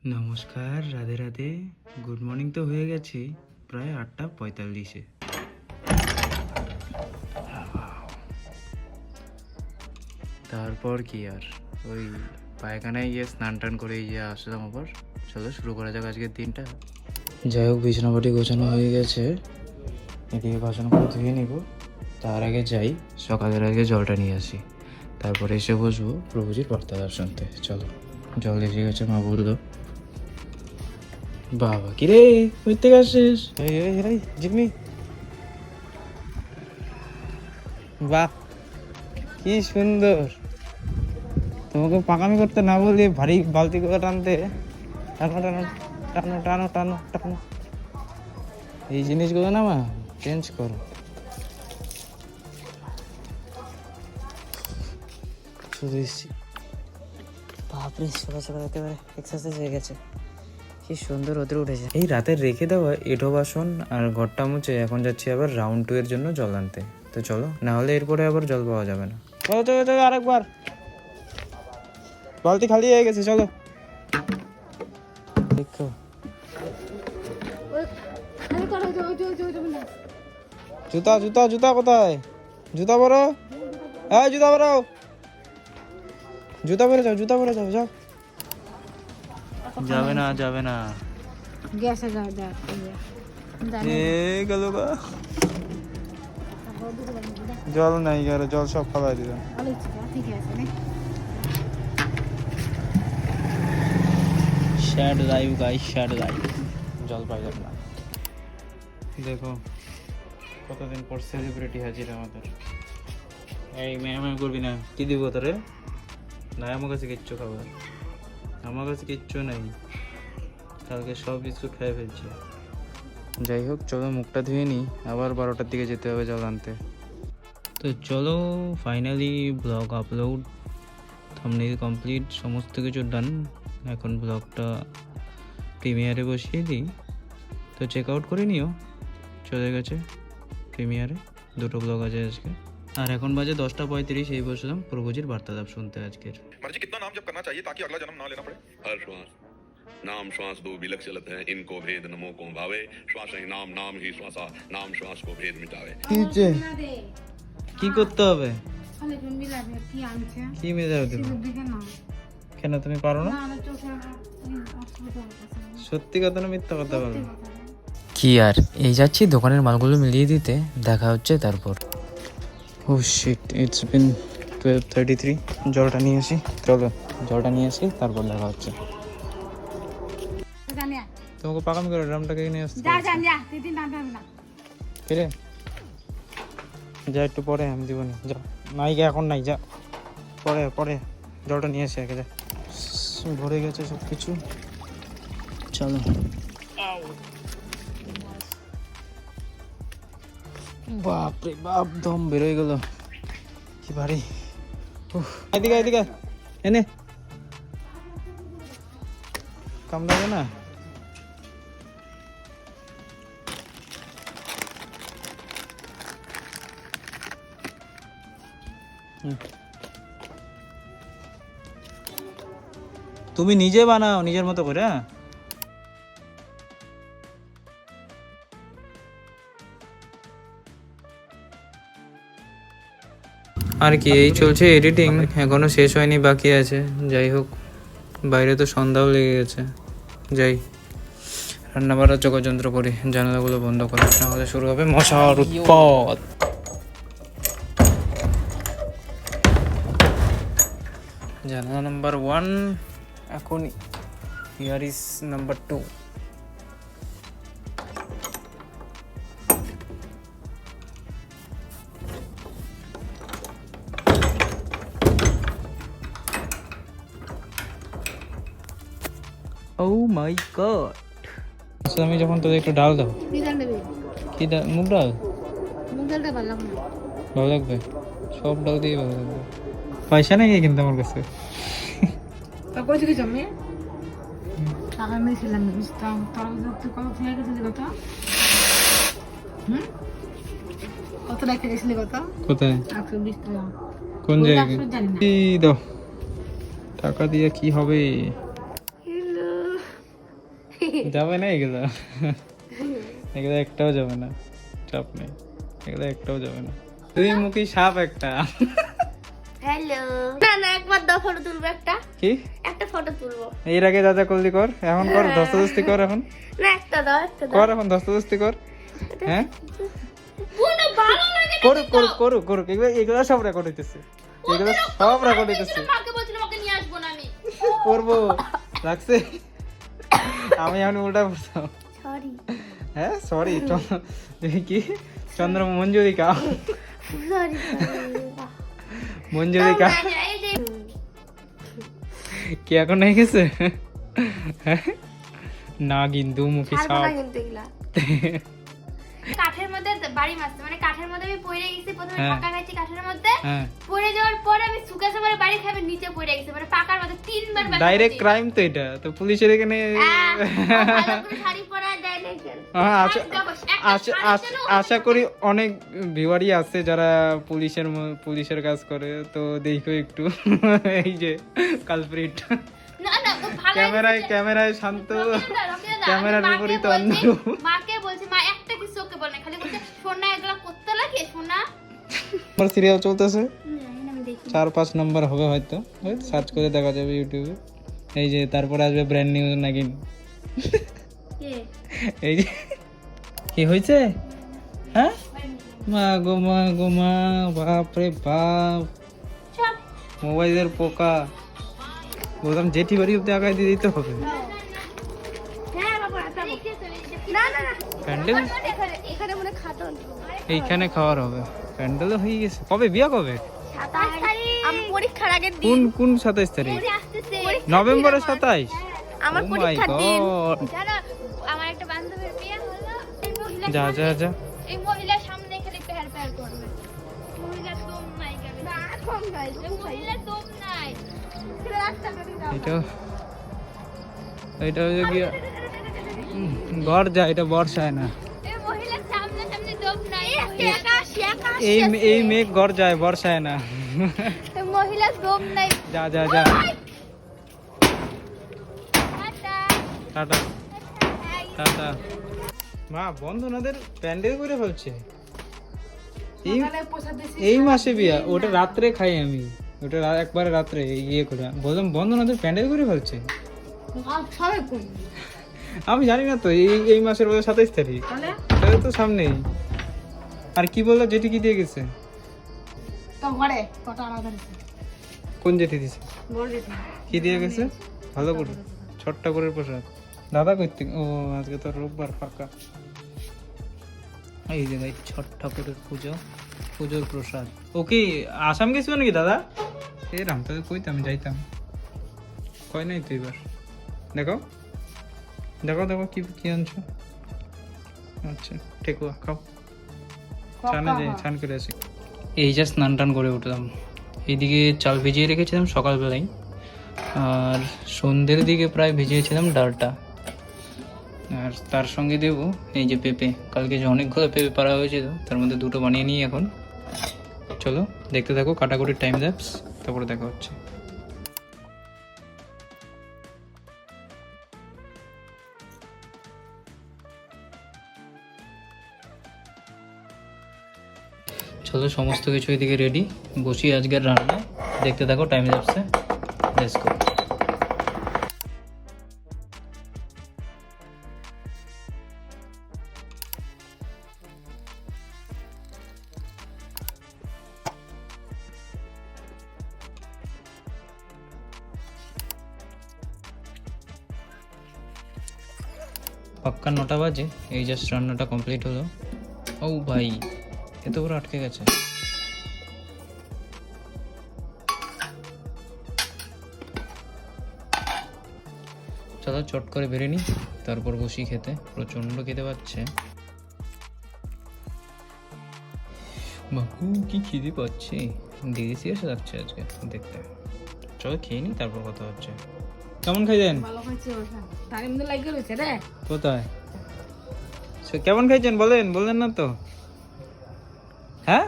নমস্কার, Radhe Radhe. Good morning তো হয়ে গেছে, প্রায় 8:45-এ। তারপর কি আর ওই পায়খানায় গিয়ে স্নান টান করে গিয়ে আসলাম আবার। চলো শুরু করা যাক আজকের দিনটা। যাই হোক, বিছানাপাটি গোছানো হয়ে গেছে, এদিকে বাসনগুলো ধুয়ে নিব। তার আগে যাই সকালের আগে জলটা নিয়ে আসি, তারপরে এসে বসবো প্রভুজির বার্তালাপ শুনতে। চলো, জল এসে গেছে, মা বললো। বাবা কিরে, কই থেকে আসছিস? এই জিম্মি, বাহ কি সুন্দর। তোমাকে পাকামি করতে না বলি ভারী বালতি করে টানতে। টানো টানো টানো টানো টানো টানো, এই জিনিসগুলো না মা চেঞ্জ করো। শুধু এসছি। বাপরে, সকাল সকাল একেবারে এক্সারসাইজ হয়ে গেছে। কি সুন্দর রোদে উঠেছে। এই রাতের রেখে দেওয়া এঁঠো বাসন আর ঘরটা মুছে এখন যাচ্ছি আবার রাউন্ড 2 এর জন্য জল আনতে। তো চলো, না হলে এরপরে আবার জল পাওয়া যাবে না। চলো চলো চলো, আরেকবার। বালতি খালি হয়ে গেছে, চলো। দেখো জুতা জুতা জুতা কোথায়? জুতা পরো, হ্যাঁ জুতা পরো, জুতা পরে যাও, জুতা পরে যাও, যাও। যাবে না যাবে না, গ্যাসে যাও গেল গা। জল নাই গেল, জল সব খাওয়াই দিলাম। শ্যাড লাইভ গাইস, শ্যাড লাইভ। জল পাই যাবে না। দেখো কতদিন পর সেলিব্রিটি হাজির আমাদের। এই ম্যাম করবি না, কি দিব তোরে? না আমার কাছে কিচ্ছু খাবার, আমার কাছে কিচ্ছু নাই। কালকে সব বিস্কুট খেয়ে ফেলছি। যাই হোক, চলো মুখটা ধুয়ে নিই, আবার 12টার দিকে যেতে হবে জল আনতে। তো চলো, finally blog upload, thumbnail complete, সমস্ত কিছু ডান। এখন ব্লগটা প্রিমিয়ারে বসিয়ে দিই। তো চেক আউট করে নিও, চলে গেছে প্রিমিয়ারে। 2টো ব্লগ আছে আজকে। আর এখন বাজে 10:35, এই বসলাম প্রভুজির বার্তালাপ শুনতে আজকের। मर्जी कितना नाम जब करना चाहिए ताकि अगला जन्म ना लेना पड़े। हर श्वास नाम श्वास दो विलक चलत है, इनको भेद नमो को भावे। श्वास ही नाम, नाम ही श्वासा, नाम श्वास को भेद मिटावे। কি করতে হবে? কি মেজাবে দেবো? কেন তুমি পারো না? সত্যি কথা না মিথ্যা কথা বলো? কি আর, এই যাচ্ছি দোকানের মালগুলো মিলিয়ে দিতে, দেখা হচ্ছে তারপর। ও শিট, ইটস বিন 12:33। জলটা নিয়ে আসি, চলো জলটা নিয়ে আসি, তারপর দেখা হচ্ছে। তোমাকে পাকামি করে ড্রামটাকে নিয়ে আসতে ফিরে যা, একটু পরে আমি দিব না। যা, নাই গে এখন নাই, যা পরে পরে জলটা নিয়ে এসে আগে যা। ভরে গেছে সব কিছু, চলো। বাপরে বাপ, দম বেরোয় গেল, কি ভারী। এদিকে এদিকে এনে কামড়াবে না? তুমি নিজে বানাও নিজের মতো করে। আর কি, এই চলছে এডিটিং, এখনো শেষ হয়নি, বাকি আছে। যাই হোক, বাইরে তো সন্ধ্যাও লেগে গেছে। যাই রান্না বাড়ার যোগাযন্ত্র করি, জানালাগুলো বন্ধ করে, নাহলে শুরু হবে মশার উৎপাত। জানালা নাম্বার 1 এখন, here is number 2। Oh my god. আচ্ছা, আমি যখন তোদের একটু ডাল দাও। কি ডাল? মুগ ডাল? ভালো লাগবে, সব ডাল দিয়ে ভালো লাগবে। পয়সা নেই কিন্তু আমার কাছে। কোথায়? কোন জায়গায়? দাও টাকা দিয়ে কি হবে? যাবে না এগুলো, এগুলো একটাও যাবে না, চাপ নেই, এগুলো একটাও যাবে না। তুই মুখী সাপ একটা। হ্যালো, না না একবার দাও, ফটো তুলবো একটা, কি একটা ফটো তুলবো। এর আগে যা যা করলি কর, এখন কর, দস্তাদস্তি কর, এখন না একটা দাও, একটা দাও। কর, এখন দস্তাদস্তি কর। হ্যাঁ কোনো ভালো লাগে না। করুক করুক করুক করুক, এগুলো এগুলো সব রেকর্ড হইতেছে, এগুলো সব রেকর্ড হইতেছে। মাকে বলছিলাম ওকে নিয়ে আসবো না আমি। করবো রাখছে, আমি এখন উল্টা বলতাম। সরি হ্যাঁ সরি, কি চন্দ্র মঞ্জুরিকা, সরি মঞ্জুরিকা কি এখন হয়ে গেছে? হ্যাঁ? না কিন্তু মুখে সাপ। কিন্তু এগুলা কাঠের মধ্যে বাড়ি মারছে, মানে কাঠের মধ্যে আমি পড়ে গেছি, প্রথমে হ্যাঁ। পাকা খাইছি কাঠের মধ্যে, হ্যাঁ পড়ে যাওয়ার পরে আমি সুকেছে পরে বাড়ি খাবে নিচে পড়ে গেছে, মানে পাকার মধ্যে 3 বার ব্যথা ডাইরেক্ট পেয়েছি। ক্রাইম তো এটা, তো পুলিশের এখানে ভালো করে শাড়ি পরা যায় না কেন? হ্যাঁ, আশা- দেখো, একটা আশা- শাড়ির আশা- জন্য আশা করি অনেক ভিউয়ারই আছে যারা পুলিশের কাজ করে, তো দেখো একটু এই যে কালপ্রিট না না ও ভালো ক্যামেরায় শান্ত, রকিদা, ক্যামেরার আমি মাকে বিপরীত বলছি- অন্ধ। মাকে বলছি মা একটা কিছু ওকে বল না, খালি বলছে সোনা এগুলা করতে লাগে সোনা। আমার সিরিয়াল চলতেছে, আমি দেখি 4-5 নম্বর হবে হয়তো, সার্চ করে দেখা যাবে ইউটিউবে। এই যে তারপরে আসবে ব্র্যান্ড নিউ নাগিন। কে এই যে কি হয়েছে? হ্যাঁ মা গো মা, বাপ রে বাপ, চল মোবাইলের পোকা, বললাম জেঠি বাড়ি অব্দি আগায় দিয়ে দিতে হবে। হ্যাঁ বাবা না না না প্যান্ডেল এখানে এখানে মনে খাতো এইখানে খাওয়ার হবে, প্যান্ডেলও হয়ে গেছে। কবে বিয়া কবে? 27 তারিখ আমি পরীক্ষার আগের দিন কোন কোন 27 তারিখ? আসতেছে নভেম্বরের 27? আমার Oh my পরীক্ষার দিন God! জানো আমার একটা বান্ধবীর বিয়ে হলো, এই মহিলা যা যা যা, এই মহিলার সামনে খালি পেহার পেহার করবে, মহিলা দম নাই গেলে না কম নাই মহিলা দম নাই রাস্তা করে দাও এটা হচ্ছে কি ঘর যায়, এটা বর্ষায় না, এই মহিলার সামনে সামনে দম নাই শেকা শেকা এই মেঘ ঘর যায়, বর্ষায় না। এই মহিলার দম নাই যা যা যা, টাটা টাটা টাটা। মা বন্ধুনাদের প্যান্ডেল করে ফেলছে, এই মাসে বিয়া, ওটা রাত্রে খাই আমি, ওটা একবারে রাত্রে ইয়ে করে বললাম বন্ধুনাদের প্যান্ডেল করে ফেলছে। আমি জানি না তো, এই মাসের 27 তারিখ, তাহলে তো সামনেই। আর কি বললো জেঠি কি দিয়ে গেছে? কোন জেঠি দিছে? কি দিয়ে গেছে? ভালো করে ছোট্ট করে প্রসাদ। দাদা করতে, ও আজকে তো রোববার ফাঁকা। এই যে ভাই ছট ঠাকুরের পুজোর প্রসাদ। ও কি আসাম গেছিল নাকি দাদা? এই রাম তাদের কইতে আমি যাইতাম, কয় নাই তো এবার। দেখো দেখো দেখো কি কি আনছো। আচ্ছা ঠেকুয়া খাও, ছানে যাই, ছান করে আসি। এই যে স্নান টান করে উঠলাম, এইদিকে চাল ভিজিয়ে রেখেছিলাম সকালবেলায়, আর সন্ধ্যের দিকে প্রায় ভিজিয়েছিলাম ডালটা, আর তার সঙ্গে দেবো এই যে পেঁপে। কালকে যে অনেকগুলো পেঁপে পাড়া হয়েছিল, তার মধ্যে 2টো বানিয়ে নিই এখন। চলো দেখতে থাকো কাটাকুটির টাইম ল্যাপস, তারপরে দেখা হচ্ছে। চলো সমস্ত কিছু এদিকে রেডি, বসি আজকের রান্না, দেখতে থাকো টাইম ল্যাপসে। Let's go. পাক্কা 9টা বাজে, এই জাস্ট রান্নাটা কমপ্লিট হলো। ও ভাই এত বড় আটকে গেছে। চলো চট করে বেরিয়ে নিই, তারপর বসি খেতে। প্রচণ্ড খেতে পাচ্ছে, বাকু কি খিদে পাচ্ছে, দিদি সিরিয়াস লাগছে আজকে দেখতে। চলো খেয়ে নিই, তারপর কথা হচ্ছে। কেমন খাইছেন? কোথায় কেমন খাইছেন বলেন, বললেন না তো? হ্যাঁ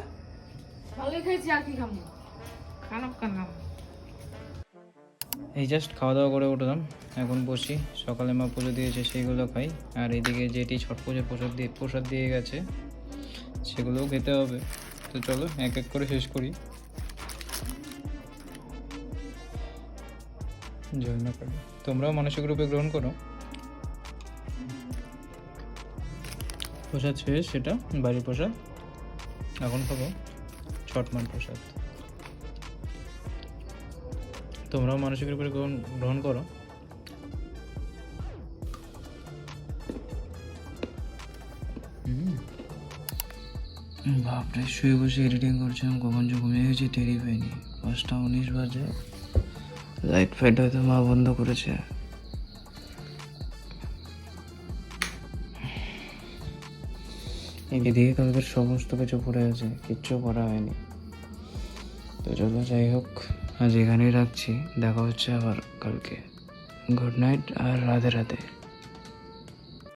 এই জাস্ট খাওয়া দাওয়া করে উঠলাম, এখন বসি। সকালে মা পুজো দিয়েছে সেইগুলো খাই, আর এদিকে যেটি ছট পুজোর প্রসাদ দিয়ে গেছে সেগুলোও খেতে হবে। তো চলো এক এক করে শেষ করি। জয় মা কালী। তোমরাও মানসিক রূপে গ্রহণ করো। প্রসাদ শেষ, সেটা বাড়ির প্রসাদ। এখন খাবো ছটমান প্রসাদ। তোমরাও মানসিক রূপে গ্রহণ করো। বাপরে, শুয়ে বসে এডিটিং করছিলাম, কখন যে ঘুমিয়ে গেছি টেরই পাইনি। 5:19 বাজে। লাইট ফাইট হয়তো মা বন্ধ করেছে। এদিকে কালকের সমস্ত কিছু পড়ে আছে, কিচ্ছু করা হয়নি। তো চলো, যাই হোক, আজ এখানেই রাখছি। দেখা হচ্ছে আবার কালকে। গুড নাইট আর রাধে রাধে।